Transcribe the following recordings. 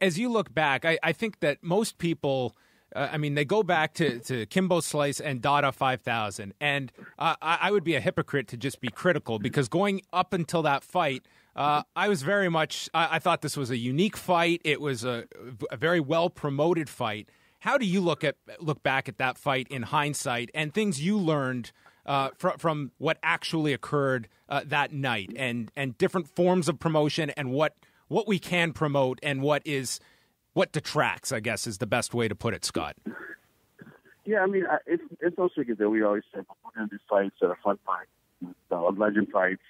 As you look back, I think that most people, they go back to Kimbo Slice and Dada 5000, and I would be a hypocrite to just be critical, because going up until that fight, I was very much, I thought this was a unique fight. It was a very well-promoted fight. How do you look back at that fight in hindsight and things you learned from what actually occurred that night, and different forms of promotion, and what we can promote and what detracts, I guess, is the best way to put it, Scott? Yeah, it's no secret that we always say we're going to do fights that are fun fights, legend fights,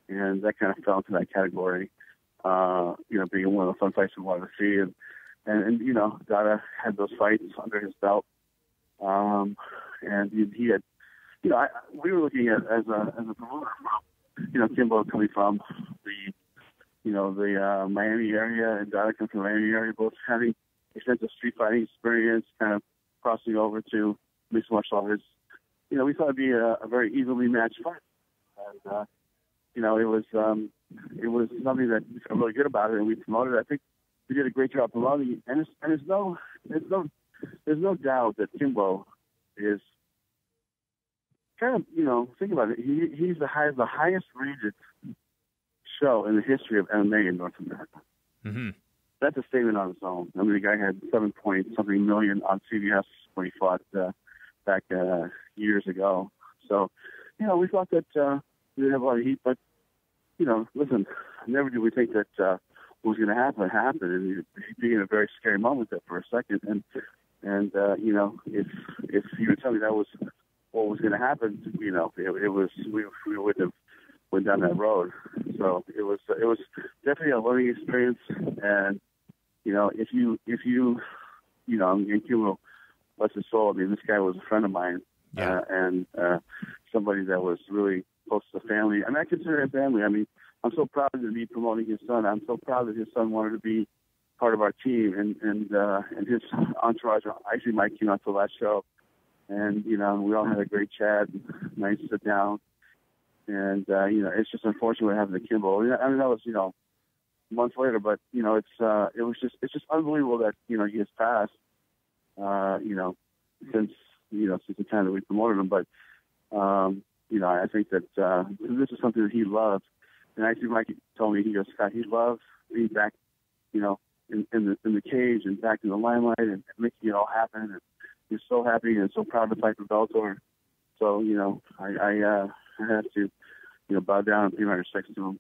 and that kind of fell into that category. Being one of the fun fights we wanted to see, and Dada had those fights under his belt, and he had, we were looking at as a promoter from, Kimbo coming from the Miami area, and Dada comes from the Miami area, both having extensive street fighting experience, kind of crossing over to mixed martial arts. We thought it'd be a very evenly matched fight, and it was something that we felt really good about it, and we promoted it. I think we did a great job promoting it, and there's no doubt that Kimbo is kind of, think about it. He's the highest rated show in the history of MMA in North America. Mm-hmm. That's a statement on its own. The guy had 7-point-something million on CBS when he fought back years ago. So, we thought that we didn't have a lot of heat, but, listen, never did we think that what was going to happen happened. And he'd be in a very scary moment there for a second. And if you would tell me that was what was going to happen, it was, we wouldn't have went down that road. So it was definitely a learning experience. And, if you and Kimbo, bless his soul, this guy was a friend of mine, and somebody that was really close to the family. I consider him family. I'm so proud to be promoting his son. I'm so proud that his son wanted to be part of our team, and his entourage. Actually, Mike came out to the last show, and we all had a great chat, nice sit down, and it's just unfortunate what happened to Kimbo. That was months later, but it's just unbelievable that he has passed. Since the time that we promoted him, but I think that this is something that he loved. And actually, Mike told me, he goes, Scott, he loved being back, in the cage and back in the limelight and making it all happen. And he was so happy and so proud to fight for Bellator. So, I have to, bow down and pay my respects to him.